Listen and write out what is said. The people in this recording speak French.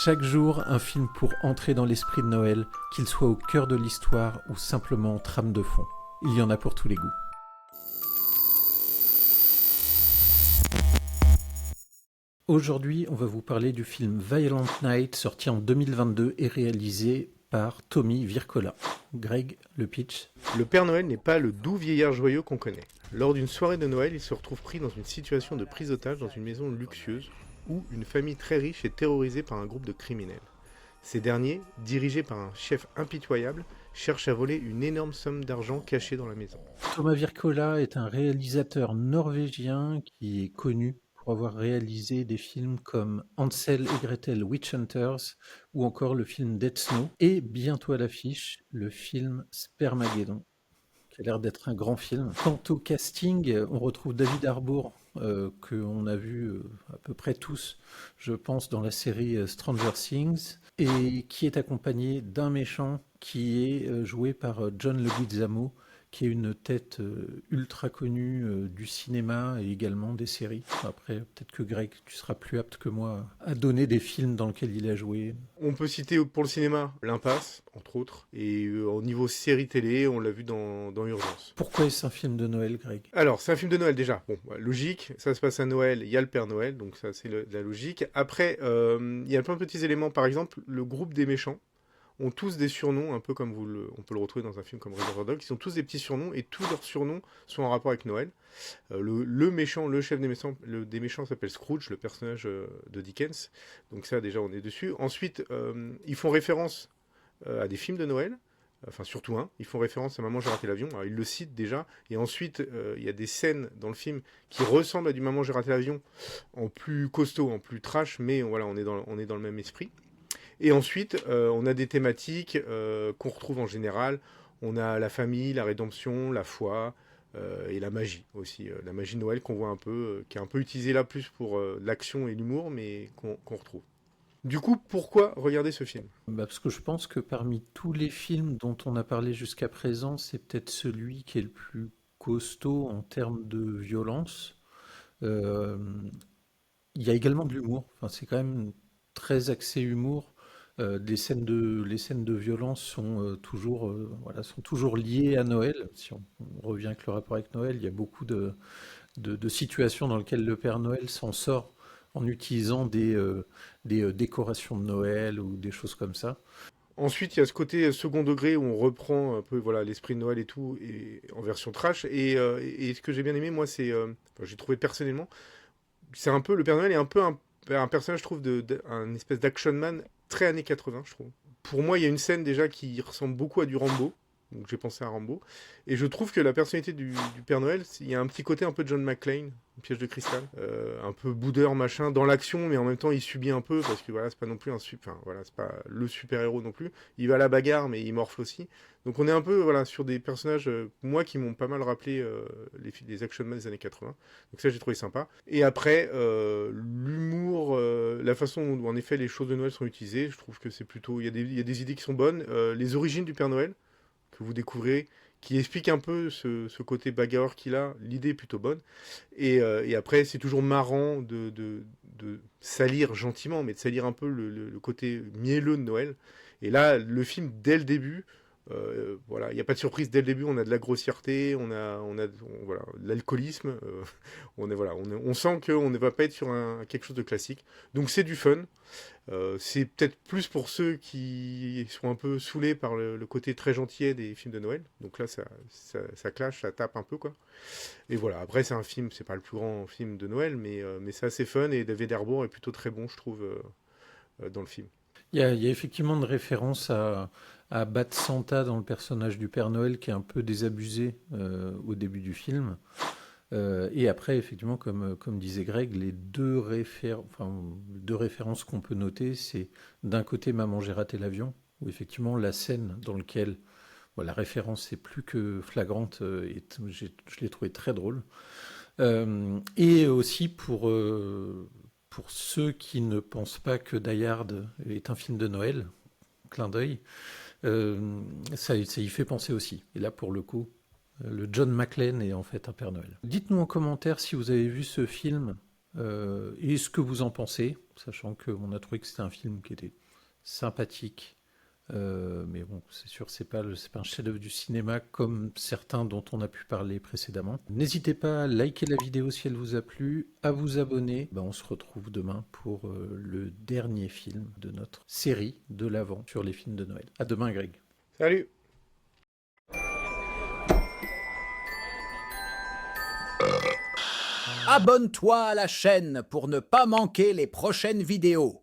Chaque jour, un film pour entrer dans l'esprit de Noël, qu'il soit au cœur de l'histoire ou simplement en trame de fond. Il y en a pour tous les goûts. Aujourd'hui, on va vous parler du film Violent Night, sorti en 2022 et réalisé par Tommy Wirkola. Greg, le pitch. Le Père Noël n'est pas le doux vieillard joyeux qu'on connaît. Lors d'une soirée de Noël, il se retrouve pris dans une situation de prise d'otage dans une maison luxueuse où une famille très riche est terrorisée par un groupe de criminels. Ces derniers, dirigés par un chef impitoyable, cherchent à voler une énorme somme d'argent cachée dans la maison. Thomas Wirkola est un réalisateur norvégien qui est connu pour avoir réalisé des films comme Hansel et Gretel Witch Hunters ou encore le film Dead Snow et bientôt à l'affiche le film Spermageddon, qui a l'air d'être un grand film. Quant au casting, on retrouve David Harbour, qu'on a vu à peu près tous, je pense, dans la série Stranger Things, et qui est accompagné d'un méchant qui est joué par John Leguizamo, qui est une tête ultra connue du cinéma et également des séries. Après, peut-être que Greg, tu seras plus apte que moi à donner des films dans lesquels il a joué. On peut citer pour le cinéma L'Impasse, entre autres, et au niveau série télé, on l'a vu dans Urgence. Pourquoi est-ce un film de Noël, Greg ? Alors, c'est un film de Noël déjà. Bon, logique, ça se passe à Noël, il y a le Père Noël, donc ça c'est la logique. Après, il y a plein de petits éléments. Par exemple, le groupe des méchants ont tous des surnoms, un peu comme on peut le retrouver dans un film comme Reservoir Dogs. Ils ont tous des petits surnoms et tous leurs surnoms sont en rapport avec Noël. Le méchant, le chef des méchants s'appelle Scrooge, le personnage de Dickens. Donc ça, déjà, on est dessus. Ensuite, ils font référence à des films de Noël. Enfin, surtout un. Ils font référence à Maman, j'ai raté l'avion. Alors, ils le citent déjà. Et ensuite, il y a des scènes dans le film qui ressemblent à du Maman, j'ai raté l'avion, en plus costaud, en plus trash, mais voilà, on est dans le même esprit. Et ensuite, on a des thématiques qu'on retrouve en général. On a la famille, la rédemption, la foi et la magie aussi. La magie de Noël qu'on voit un peu, qui est un peu utilisée là plus pour l'action et l'humour, mais qu'on retrouve. Du coup, pourquoi regarder ce film ? Parce que je pense que parmi tous les films dont on a parlé jusqu'à présent, c'est peut-être celui qui est le plus costaud en termes de violence. Euh, il y a également de l'humour. Enfin, c'est quand même très axé humour. Les scènes de violence sont sont toujours liées à Noël. Si on revient avec le rapport avec Noël, il y a beaucoup de situations dans lesquelles le Père Noël s'en sort en utilisant des décorations de Noël ou des choses comme ça. Ensuite, il y a ce côté second degré où on reprend un peu voilà, l'esprit de Noël et tout, et en version trash. Et ce que j'ai bien aimé, moi, j'ai trouvé personnellement, c'est un peu, le Père Noël est un peu un personnage, je trouve, un espèce d'action man très années 80, je trouve. Pour moi, il y a une scène déjà qui ressemble beaucoup à du Rambo. Donc j'ai pensé à Rambo. Et je trouve que la personnalité du Père Noël, il y a un petit côté un peu John McClane, un piège de cristal. Un peu boudeur, machin, dans l'action, mais en même temps il subit un peu, parce que voilà, c'est pas non plus c'est pas le super-héros non plus. Il va à la bagarre, mais il morfle aussi. Donc on est un peu voilà, sur des personnages, moi, qui m'ont pas mal rappelé les Action Man des années 80. Donc ça, j'ai trouvé sympa. Et après, l'humour, la façon dont en effet les choses de Noël sont utilisées, je trouve que c'est plutôt... Il y a des idées qui sont bonnes. Les origines du Père Noël, que vous découvrez, qui explique un peu ce côté bagarreur qu'il a. L'idée est plutôt bonne. Et après, c'est toujours marrant de salir gentiment, mais de salir un peu le côté mielleux de Noël. Et là, le film, dès le début, voilà, il n'y a pas de surprise dès le début, on a de la grossièreté, voilà, de l'alcoolisme, on sent qu'on ne va pas être sur quelque chose de classique. Donc c'est du fun. C'est peut-être plus pour ceux qui sont un peu saoulés par le côté très gentillet des films de Noël. Donc là, ça clash, ça tape un peu, quoi. Et voilà, après, c'est un film, c'est pas le plus grand film de Noël, mais c'est assez fun, et David Harbour est plutôt très bon, je trouve, dans le film. Il y a effectivement une référence à Bad Santa dans le personnage du Père Noël qui est un peu désabusé au début du film. Et après, effectivement, comme disait Greg, deux références qu'on peut noter, c'est d'un côté Maman, j'ai raté l'avion, où effectivement la scène dans laquelle la référence est plus que flagrante, je l'ai trouvé très drôle. Et aussi pour ceux qui ne pensent pas que Die Hard est un film de Noël, clin d'œil, ça y fait penser aussi. Et là, pour le coup, le John McClane est en fait un Père Noël. Dites-nous en commentaire si vous avez vu ce film et ce que vous en pensez, sachant qu'on a trouvé que c'était un film qui était sympathique. Mais bon, c'est sûr, c'est pas un chef-d'œuvre du cinéma comme certains dont on a pu parler précédemment. N'hésitez pas à liker la vidéo si elle vous a plu, à vous abonner. On se retrouve demain pour le dernier film de notre série de l'Avent sur les films de Noël. À demain, Greg. Salut! Abonne-toi à la chaîne pour ne pas manquer les prochaines vidéos.